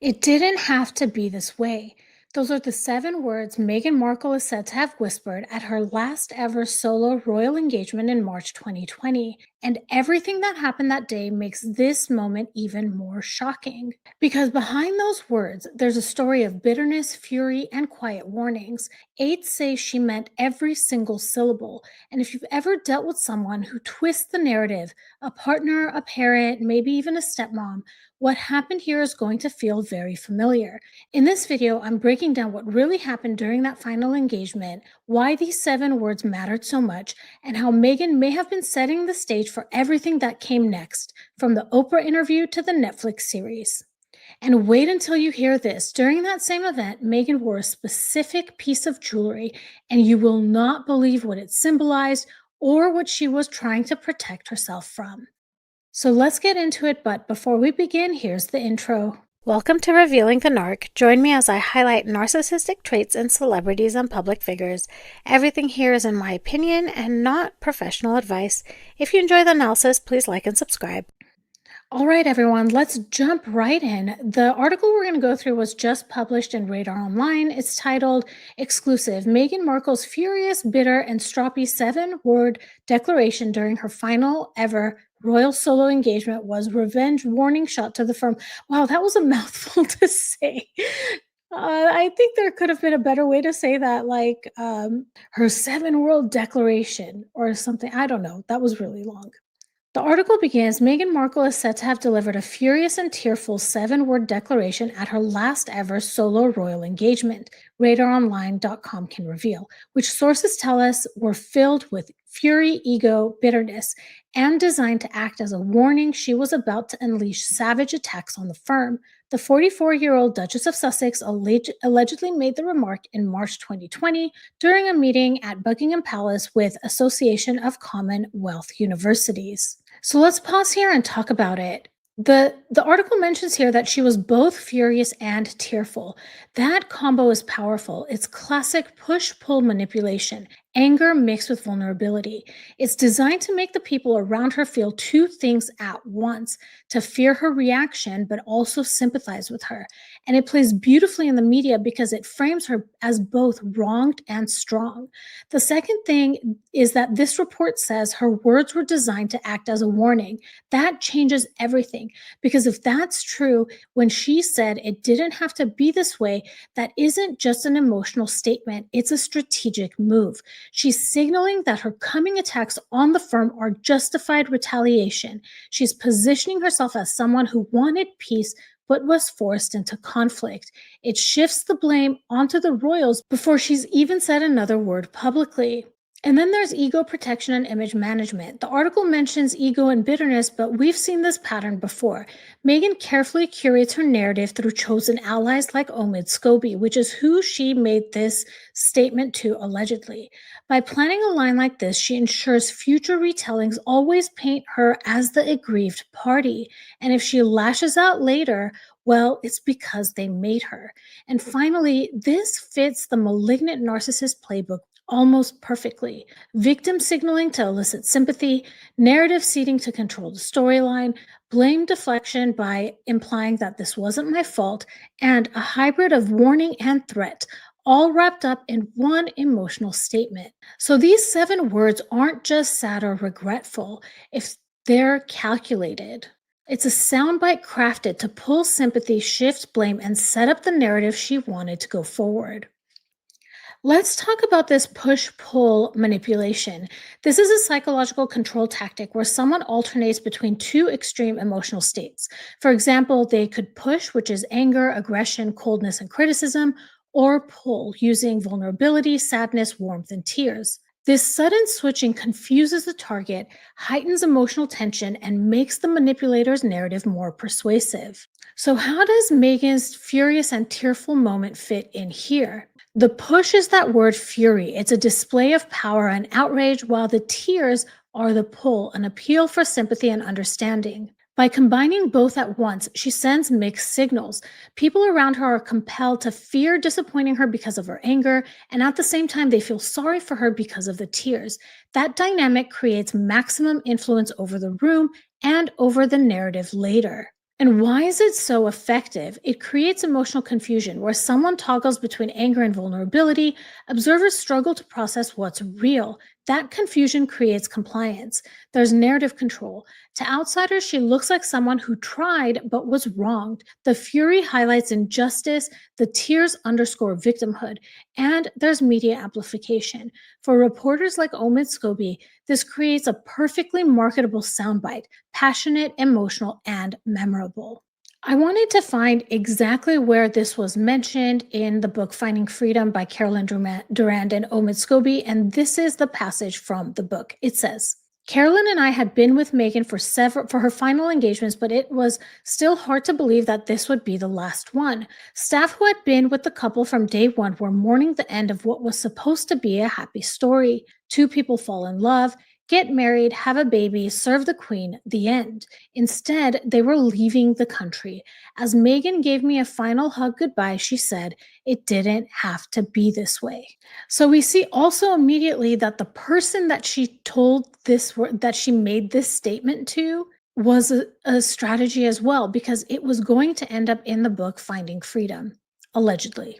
It didn't have to be this way. Those are the 7 words Meghan Markle is said to have whispered at her last ever solo royal engagement in March 2020. And everything that happened that day makes this moment even more shocking. Because behind those words, there's a story of bitterness, fury, and quiet warnings. Aides say she meant every single syllable. And if you've ever dealt with someone who twists the narrative, a partner, a parent, maybe even a stepmom, what happened here is going to feel very familiar. In this video, I'm breaking down what really happened during that final engagement, why these 7 words mattered so much, and how Meghan may have been setting the stage for everything that came next, from the Oprah interview to the Netflix series. And wait until you hear this. During that same event, Meghan wore a specific piece of jewelry, and you will not believe what it symbolized or what she was trying to protect herself from. So let's get into it, but before we begin, here's the intro. Welcome to Revealing the Narc. Join me as I highlight narcissistic traits in celebrities and public figures. Everything here is in my opinion and not professional advice. If you enjoy the analysis, please like and subscribe. All right, everyone, let's jump right in. The article we're going to go through was just published in Radar Online. It's titled Exclusive: Meghan Markle's Furious, Bitter, and Stroppy 7-word declaration during her final ever royal solo engagement was revenge warning shot to the firm. Wow, that was a mouthful to say. I think there could have been a better way to say that, like her 7-word declaration or something. I don't know. That was really long. The article begins: Meghan Markle is said to have delivered a furious and tearful 7-word declaration at her last ever solo royal engagement, RadarOnline.com can reveal, which sources tell us were filled with fury, ego, bitterness, and designed to act as a warning she was about to unleash savage attacks on the firm. The 44-year-old Duchess of Sussex allegedly made the remark in March 2020 during a meeting at Buckingham Palace with Association of Commonwealth Universities. So let's pause here and talk about it. The article mentions here that she was both furious and tearful. That combo is powerful. It's classic push-pull manipulation, anger mixed with vulnerability. It's designed to make the people around her feel 2 things at once: to fear her reaction, but also sympathize with her. And it plays beautifully in the media because it frames her as both wronged and strong. The second thing is that this report says her words were designed to act as a warning. That changes everything, because if that's true, when she said it didn't have to be this way, that isn't just an emotional statement, it's a strategic move. She's signaling that her coming attacks on the firm are justified retaliation. She's positioning herself as someone who wanted peace but was forced into conflict. It shifts the blame onto the royals before she's even said another word publicly. And then there's ego protection and image management. The article mentions ego and bitterness, but we've seen this pattern before. Meghan carefully curates her narrative through chosen allies like Omid Scobie, which is who she made this statement to allegedly. By planning a line like this, she ensures future retellings always paint her as the aggrieved party. And if she lashes out later, well, it's because they made her. And finally, this fits the malignant narcissist playbook almost perfectly. Victim signaling to elicit sympathy, narrative seeding to control the storyline, blame deflection by implying that this wasn't my fault, and a hybrid of warning and threat, all wrapped up in one emotional statement. So these 7 words aren't just sad or regretful if they're calculated. It's a soundbite crafted to pull sympathy, shift blame, and set up the narrative she wanted to go forward. Let's talk about this push-pull manipulation. This is a psychological control tactic where someone alternates between 2 extreme emotional states. For example, they could push, which is anger, aggression, coldness, and criticism, or pull, using vulnerability, sadness, warmth, and tears. This sudden switching confuses the target, heightens emotional tension, and makes the manipulator's narrative more persuasive. So how does Meghan's furious and tearful moment fit in here? The push is that word fury. It's a display of power and outrage, while the tears are the pull, an appeal for sympathy and understanding. By combining both at once, she sends mixed signals. People around her are compelled to fear disappointing her because of her anger, and at the same time, they feel sorry for her because of the tears. That dynamic creates maximum influence over the room and over the narrative later. And why is it so effective? It creates emotional confusion where someone toggles between anger and vulnerability. Observers struggle to process what's real. That confusion creates compliance. There's narrative control. To outsiders, she looks like someone who tried but was wronged. The fury highlights injustice, the tears underscore victimhood, and there's media amplification. For reporters like Omid Scobie, this creates a perfectly marketable soundbite, passionate, emotional, and memorable. I wanted to find exactly where this was mentioned in the book Finding Freedom by Carolyn Durand and Omid Scobie, and this is the passage from the book. It says, Carolyn and I had been with Meghan for her final engagements, but it was still hard to believe that this would be the last one. Staff who had been with the couple from day one were mourning the end of what was supposed to be a happy story. Two people fall in love, get married, have a baby, serve the queen, the end. Instead, they were leaving the country. As Meghan gave me a final hug goodbye, she said, it didn't have to be this way. So we see also immediately that the person that she told that she made this statement to was a strategy as well, because it was going to end up in the book Finding Freedom, allegedly.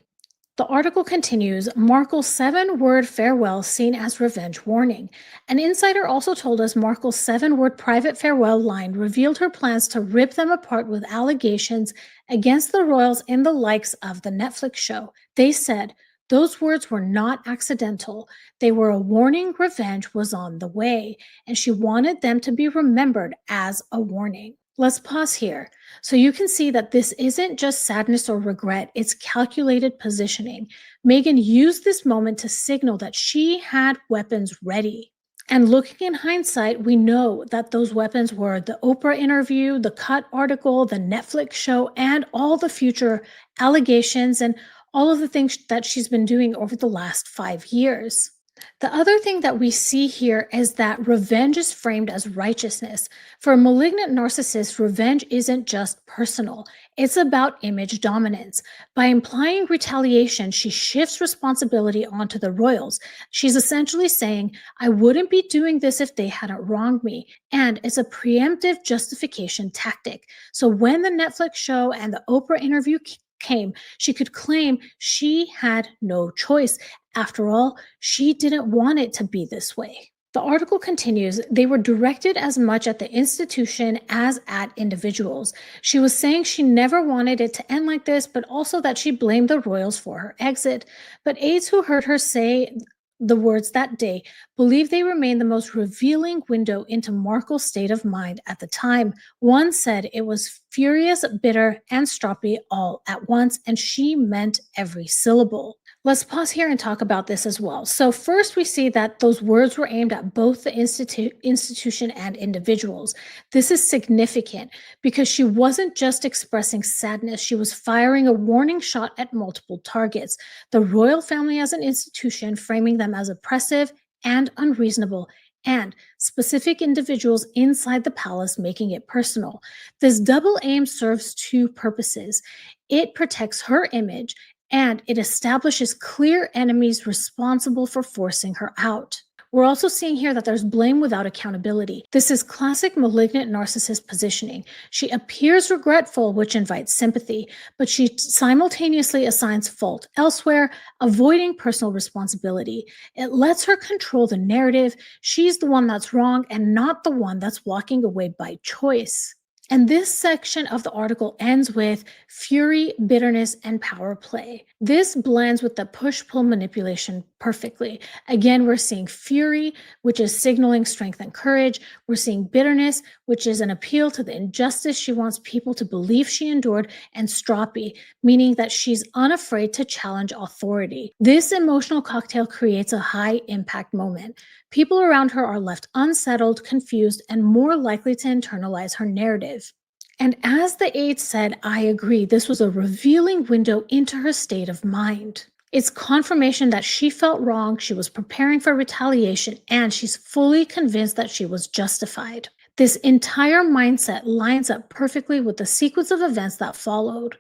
The article continues, Markle's 7-word farewell seen as revenge warning. An insider also told us Markle's 7-word private farewell line revealed her plans to rip them apart with allegations against the royals in the likes of the Netflix show. They said, those words were not accidental. They were a warning revenge was on the way, and she wanted them to be remembered as a warning. Let's pause here. So you can see that this isn't just sadness or regret, it's calculated positioning. Meghan used this moment to signal that she had weapons ready. And looking in hindsight, we know that those weapons were the Oprah interview, the Cut article, the Netflix show, and all the future allegations and all of the things that she's been doing over the last 5 years. The other thing that we see here is that revenge is framed as righteousness. For a malignant narcissist, revenge isn't just personal, it's about image dominance. By implying retaliation, she shifts responsibility onto the royals. She's essentially saying, I wouldn't be doing this if they hadn't wronged me. And it's a preemptive justification tactic. So when the Netflix show and the Oprah interview came, she could claim she had no choice. After all, she didn't want it to be this way. The article continues, they were directed as much at the institution as at individuals. She was saying she never wanted it to end like this, but also that she blamed the royals for her exit. But aides who heard her say the words that day believe they remain the most revealing window into Markle's state of mind at the time. One said it was furious, bitter, and stroppy all at once, and she meant every syllable. Let's pause here and talk about this as well. So first we see that those words were aimed at both the institution and individuals. This is significant because she wasn't just expressing sadness, she was firing a warning shot at multiple targets. The royal family as an institution, framing them as oppressive and unreasonable, and specific individuals inside the palace making it personal. This double aim serves two purposes. It protects her image and it establishes clear enemies responsible for forcing her out. We're also seeing here that there's blame without accountability. This is classic malignant narcissist positioning. She appears regretful, which invites sympathy, but she simultaneously assigns fault elsewhere, avoiding personal responsibility. It lets her control the narrative. She's the one that's wrong and not the one that's walking away by choice. And this section of the article ends with fury, bitterness, and power play. This blends with the push-pull manipulation perfectly. Again, we're seeing fury, which is signaling strength and courage. We're seeing bitterness, which is an appeal to the injustice she wants people to believe she endured, and stroppy, meaning that she's unafraid to challenge authority. This emotional cocktail creates a high-impact moment. People around her are left unsettled, confused, and more likely to internalize her narrative. And as the aide said, I agree, this was a revealing window into her state of mind. It's confirmation that she felt wrong, she was preparing for retaliation, and she's fully convinced that she was justified. This entire mindset lines up perfectly with the sequence of events that followed.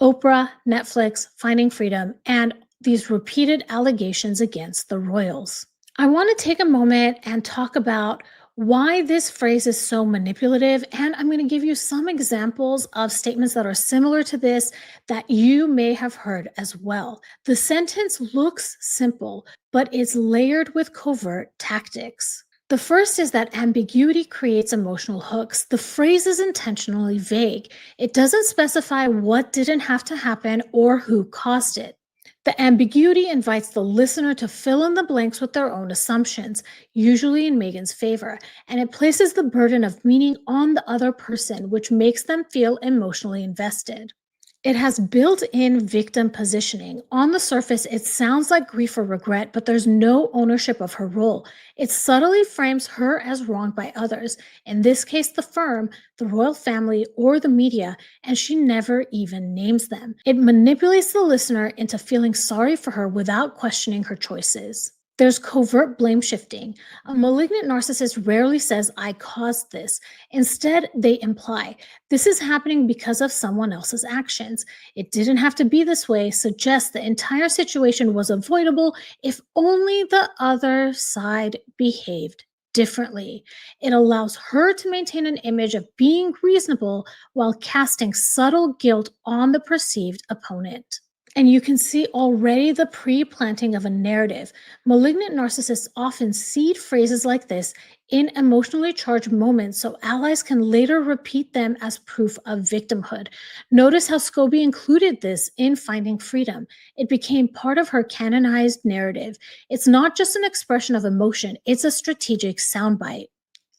Oprah, Netflix, Finding Freedom, and these repeated allegations against the royals. I want to take a moment and talk about why this phrase is so manipulative, and I'm going to give you some examples of statements that are similar to this that you may have heard as well. The sentence looks simple, but it's layered with covert tactics. The first is that ambiguity creates emotional hooks. The phrase is intentionally vague. It doesn't specify what didn't have to happen or who caused it. The ambiguity invites the listener to fill in the blanks with their own assumptions, usually in Megan's favor, and it places the burden of meaning on the other person, which makes them feel emotionally invested. It has built in victim positioning. On the surface, it sounds like grief or regret, but there's no ownership of her role. It subtly frames her as wronged by others, in this case, the firm, the royal family, or the media, and she never even names them. It manipulates the listener into feeling sorry for her without questioning her choices. There's covert blame shifting. A malignant narcissist rarely says, I caused this. Instead, they imply, this is happening because of someone else's actions. It didn't have to be this way, suggests the entire situation was avoidable if only the other side behaved differently. It allows her to maintain an image of being reasonable while casting subtle guilt on the perceived opponent. And you can see already the pre planting of a narrative. Malignant narcissists often seed phrases like this in emotionally charged moments so allies can later repeat them as proof of victimhood. Notice how Scobie included this in Finding Freedom. It became part of her canonized narrative. It's not just an expression of emotion, it's a strategic soundbite.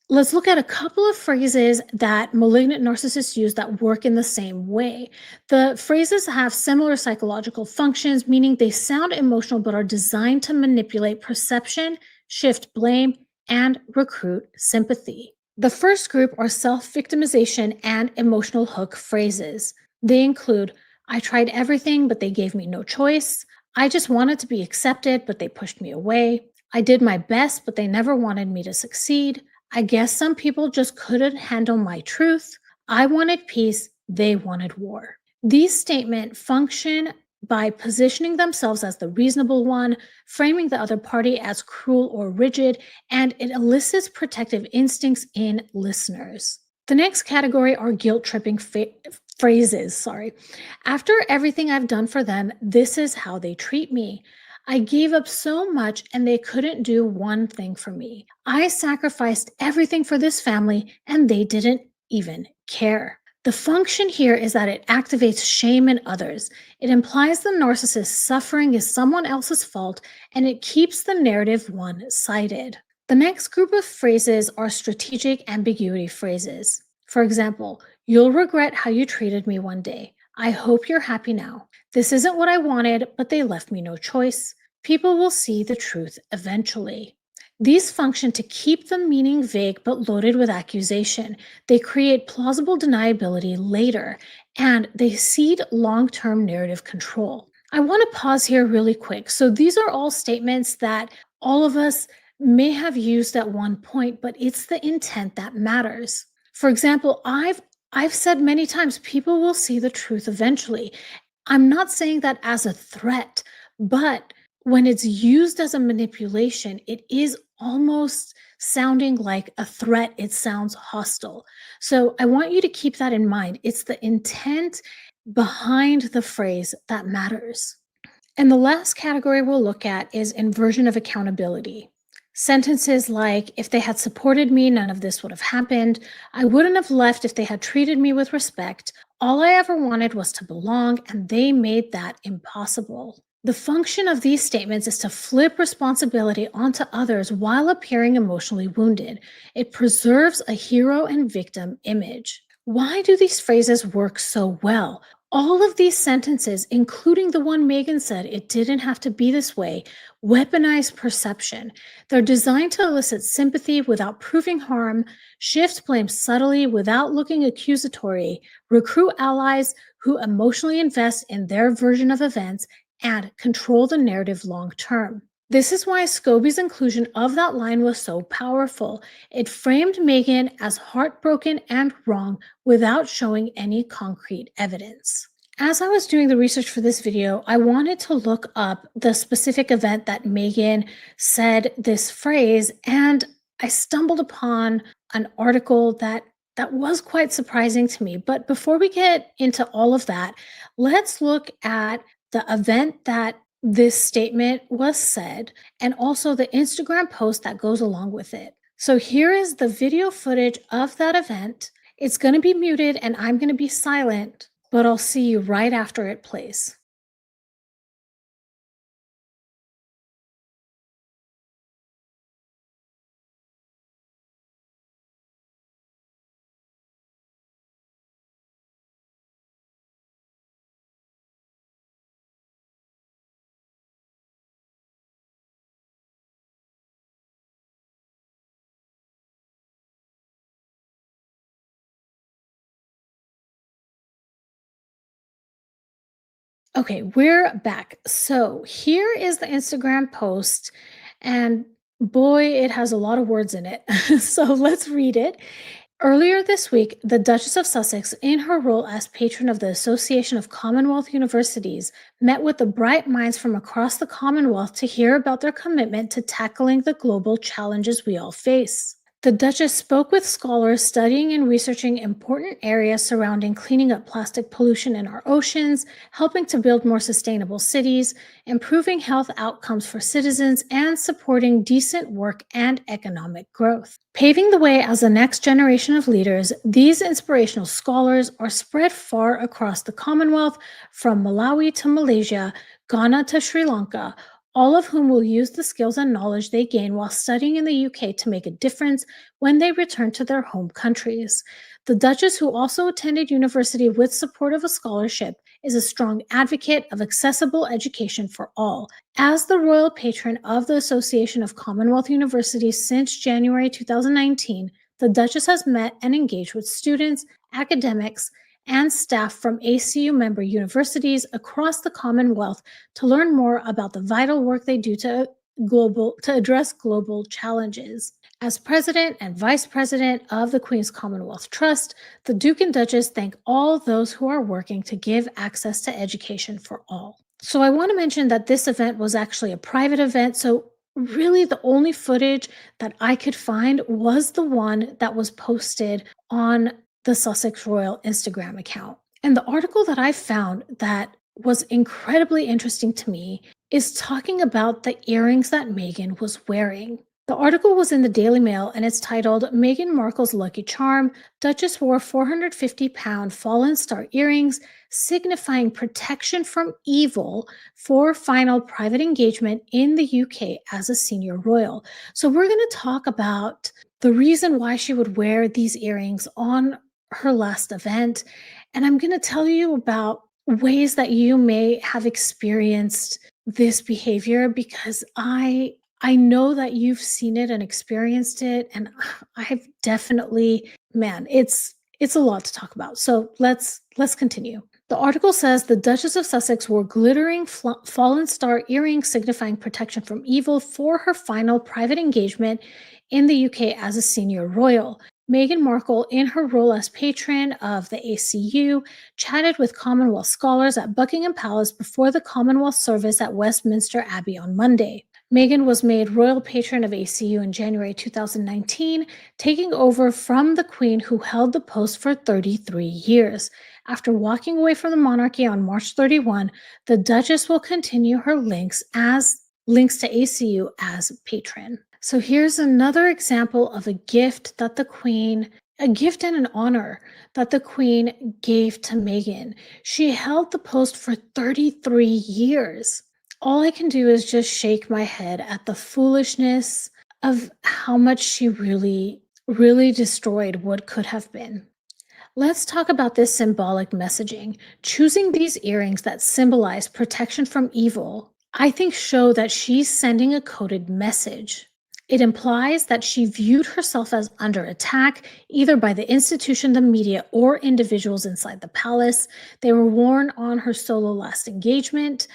Let's look at a couple of phrases that malignant narcissists use that work in the same way. The phrases have similar psychological functions, meaning they sound emotional but are designed to manipulate perception, shift blame, and recruit sympathy. The first group are self victimization and emotional hook phrases. They include, I tried everything, but they gave me no choice. I just wanted to be accepted, but they pushed me away. I did my best, but they never wanted me to succeed. I guess some people just couldn't handle my truth. I wanted peace, they wanted war. These statements function by positioning themselves as the reasonable one, framing the other party as cruel or rigid, and it elicits protective instincts in listeners. The next category are guilt tripping phrases. Sorry. After everything I've done for them, this is how they treat me. I gave up so much and they couldn't do one thing for me. I sacrificed everything for this family and they didn't even care. The function here is that it activates shame in others. It implies the narcissist's suffering is someone else's fault and it keeps the narrative one-sided. The next group of phrases are strategic ambiguity phrases. For example, you'll regret how you treated me one day. I hope you're happy now. This isn't what I wanted, but they left me no choice. People will see the truth eventually. These function to keep the meaning vague but loaded with accusation. They create plausible deniability later, and they seed long-term narrative control. I want to pause here really quick. So these are all statements that all of us may have used at one point, but it's the intent that matters. For example, I've said many times people will see the truth eventually. I'm not saying that as a threat, but when it's used as a manipulation, it is almost sounding like a threat. It sounds hostile. So I want you to keep that in mind. It's the intent behind the phrase that matters. And the last category we'll look at is inversion of accountability. Sentences like, if they had supported me, none of this would have happened. I wouldn't have left if they had treated me with respect. All I ever wanted was to belong, and they made that impossible. The function of these statements is to flip responsibility onto others while appearing emotionally wounded. It preserves a hero and victim image. Why do these phrases work so well? All of these sentences, including the one Meghan said, it didn't have to be this way, weaponize perception. They're designed to elicit sympathy without proving harm, shift blame subtly without looking accusatory, recruit allies who emotionally invest in their version of events, and control the narrative long term. This is why Scobie's inclusion of that line was so powerful. It framed Meghan as heartbroken and wrong without showing any concrete evidence. As I was doing the research for this video, I wanted to look up the specific event that Meghan said this phrase, and I stumbled upon an article that was quite surprising to me. But before we get into all of that, let's look at the event that this statement was said and also the Instagram post that goes along with it. So here is the video footage of that event. It's going to be muted and I'm going to be silent, but I'll see you right after it plays. Okay, we're back. So here is the Instagram post, and boy, it has a lot of words in it. So let's read it. Earlier this week, the Duchess of Sussex, in her role as patron of the Association of Commonwealth Universities, met with the bright minds from across the Commonwealth to hear about their commitment to tackling the global challenges we all face. The Duchess spoke with scholars studying and researching important areas surrounding cleaning up plastic pollution in our oceans, helping to build more sustainable cities, improving health outcomes for citizens, and supporting decent work and economic growth. Paving the way as the next generation of leaders, these inspirational scholars are spread far across the Commonwealth, from Malawi to Malaysia, Ghana to Sri Lanka, all of whom will use the skills and knowledge they gain while studying in the UK to make a difference when they return to their home countries. The Duchess, who also attended university with support of a scholarship, is a strong advocate of accessible education for all. As the royal patron of the Association of Commonwealth Universities since January 2019, the Duchess has met and engaged with students, academics, and staff from ACU member universities across the Commonwealth to learn more about the vital work they do to address global challenges. As president and vice president of the Queen's Commonwealth Trust, the Duke and Duchess thank all those who are working to give access to education for all. So I want to mention that this event was actually a private event. So really the only footage that I could find was the one that was posted on the Sussex Royal Instagram account. And the article that I found that was incredibly interesting to me is talking about the earrings that Meghan was wearing. The article was in the Daily Mail and it's titled Meghan Markle's Lucky Charm. Duchess wore 450-pound fallen star earrings, signifying protection from evil for final private engagement in the UK as a senior royal. So, we're going to talk about the reason why she would wear these earrings on her last event. And I'm going to tell you about ways that you may have experienced this behavior because I know that you've seen it and experienced it, and I've definitely, man, it's a lot to talk about. So let's continue. The article says the Duchess of Sussex wore glittering fallen star earrings signifying protection from evil for her final private engagement in the UK as a senior royal. Meghan Markle, in her role as patron of the ACU, chatted with Commonwealth scholars at Buckingham Palace before the Commonwealth service at Westminster Abbey on Monday. Meghan was made royal patron of ACU in January 2019, taking over from the Queen, who held the post for 33 years. After walking away from the monarchy on March 31, the Duchess will continue her links to ACU as patron. So here's another example of a gift a gift and an honor that the Queen gave to Meghan. She held the post for 33 years. All I can do is just shake my head at the foolishness of how much she really, really destroyed what could have been. Let's talk about this symbolic messaging. Choosing these earrings that symbolize protection from evil, I think, show that she's sending a coded message. It implies that she viewed herself as under attack, either by the institution, the media, or individuals inside the palace. They were worn on her solo last engagement,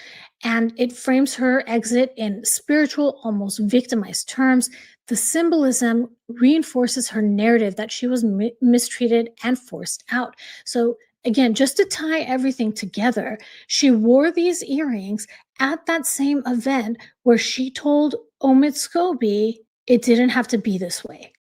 and it frames her exit in spiritual, almost victimized terms. The symbolism reinforces her narrative that she was mistreated and forced out. So, again, just to tie everything together, she wore these earrings at that same event where she told Omid Scobie It didn't have to be this way.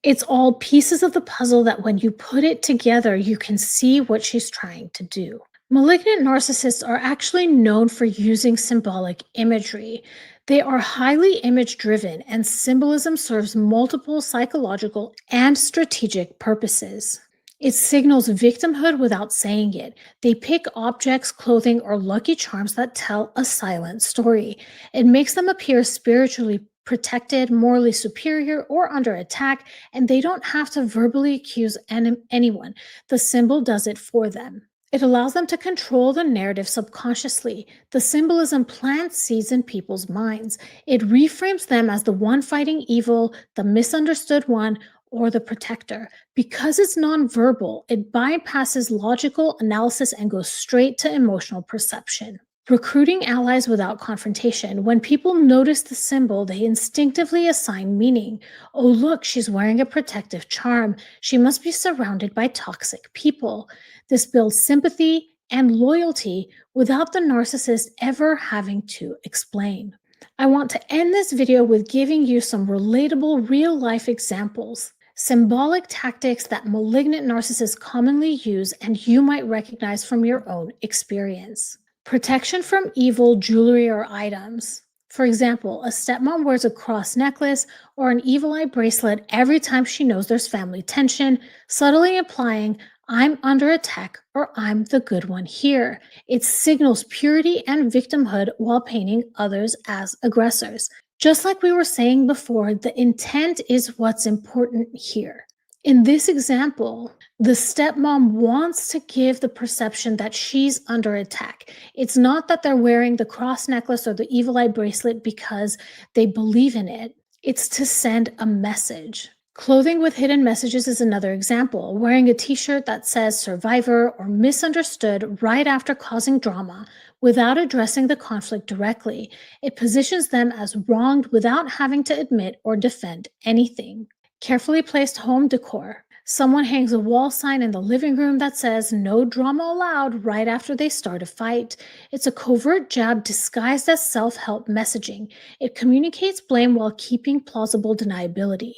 It's all pieces of the puzzle that when you put it together, you can see what she's trying to do. Malignant narcissists are actually known for using symbolic imagery. They are highly image driven, and symbolism serves multiple psychological and strategic purposes. It signals victimhood without saying it. They pick objects, clothing, or lucky charms that tell a silent story. It makes them appear spiritually protected, morally superior, or under attack, and they don't have to verbally accuse anyone. The symbol does it for them. It allows them to control the narrative subconsciously. The symbolism plants seeds in people's minds. It reframes them as the one fighting evil, the misunderstood one, or the protector. Because it's nonverbal, it bypasses logical analysis and goes straight to emotional perception. Recruiting allies without confrontation. When people notice the symbol, they instinctively assign meaning. Oh, look, she's wearing a protective charm. She must be surrounded by toxic people. This builds sympathy and loyalty without the narcissist ever having to explain. I want to end this video with giving you some relatable real life examples. Symbolic tactics that malignant narcissists commonly use and you might recognize from your own experience. Protection from evil jewelry or items. For example, a stepmom wears a cross necklace or an evil eye bracelet every time she knows there's family tension, subtly implying, I'm under attack or I'm the good one here. It signals purity and victimhood while painting others as aggressors. Just like we were saying before, the intent is what's important here. In this example, the stepmom wants to give the perception that she's under attack. It's not that they're wearing the cross necklace or the evil eye bracelet because they believe in it. It's to send a message. Clothing with hidden messages is another example. Wearing a t-shirt that says survivor or misunderstood right after causing drama without addressing the conflict directly. It positions them as wronged without having to admit or defend anything. Carefully placed home decor. Someone hangs a wall sign in the living room that says no drama allowed right after they start a fight. It's a covert jab disguised as self-help messaging. It communicates blame while keeping plausible deniability.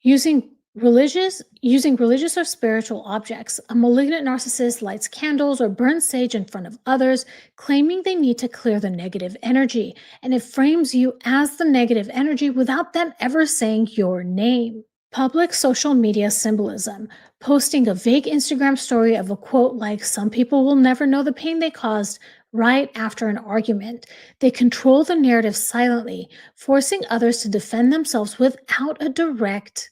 Using religious or spiritual objects. A malignant narcissist lights candles or burns sage in front of others, claiming they need to clear the negative energy, and it frames you as the negative energy without them ever saying your name. Public social media symbolism. Posting a vague Instagram story of a quote like, some people will never know the pain they caused, right after an argument. They control the narrative silently, forcing others to defend themselves without a direct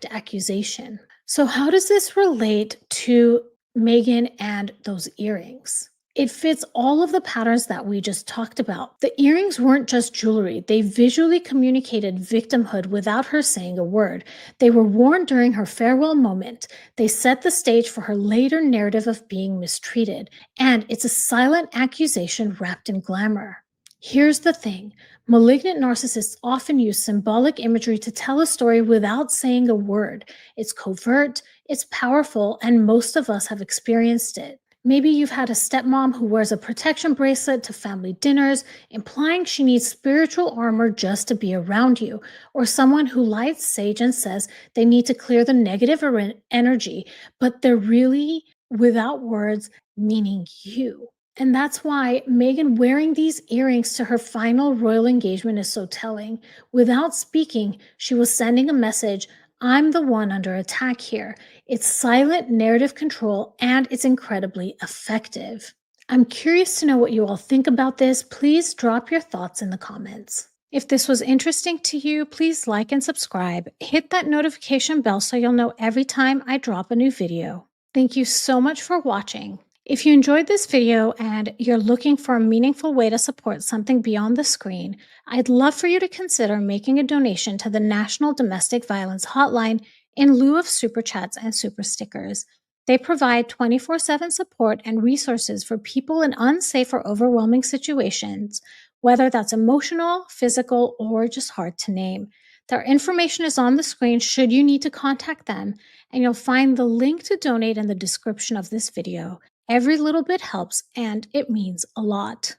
accusation. So how does this relate to Meghan and those earrings? It fits all of the patterns that we just talked about. The earrings weren't just jewelry. They visually communicated victimhood without her saying a word. They were worn during her farewell moment. They set the stage for her later narrative of being mistreated. And it's a silent accusation wrapped in glamour. Here's the thing. Malignant narcissists often use symbolic imagery to tell a story without saying a word. It's covert, it's powerful, and most of us have experienced it. Maybe you've had a stepmom who wears a protection bracelet to family dinners, implying she needs spiritual armor just to be around you, or someone who lights sage and says they need to clear the negative energy, but they're really, without words, meaning you. And that's why Meghan wearing these earrings to her final royal engagement is so telling. Without speaking, she was sending a message, I'm the one under attack here. It's silent narrative control and it's incredibly effective. I'm curious to know what you all think about this. Please drop your thoughts in the comments. If this was interesting to you, please like and subscribe. Hit that notification bell so you'll know every time I drop a new video. Thank you so much for watching. If you enjoyed this video and you're looking for a meaningful way to support something beyond the screen, I'd love for you to consider making a donation to the National Domestic Violence Hotline in lieu of super chats and super stickers. They provide 24/7 support and resources for people in unsafe or overwhelming situations, whether that's emotional, physical, or just hard to name. Their information is on the screen should you need to contact them, and you'll find the link to donate in the description of this video. Every little bit helps, and it means a lot.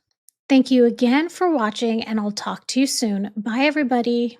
Thank you again for watching, and I'll talk to you soon. Bye, everybody.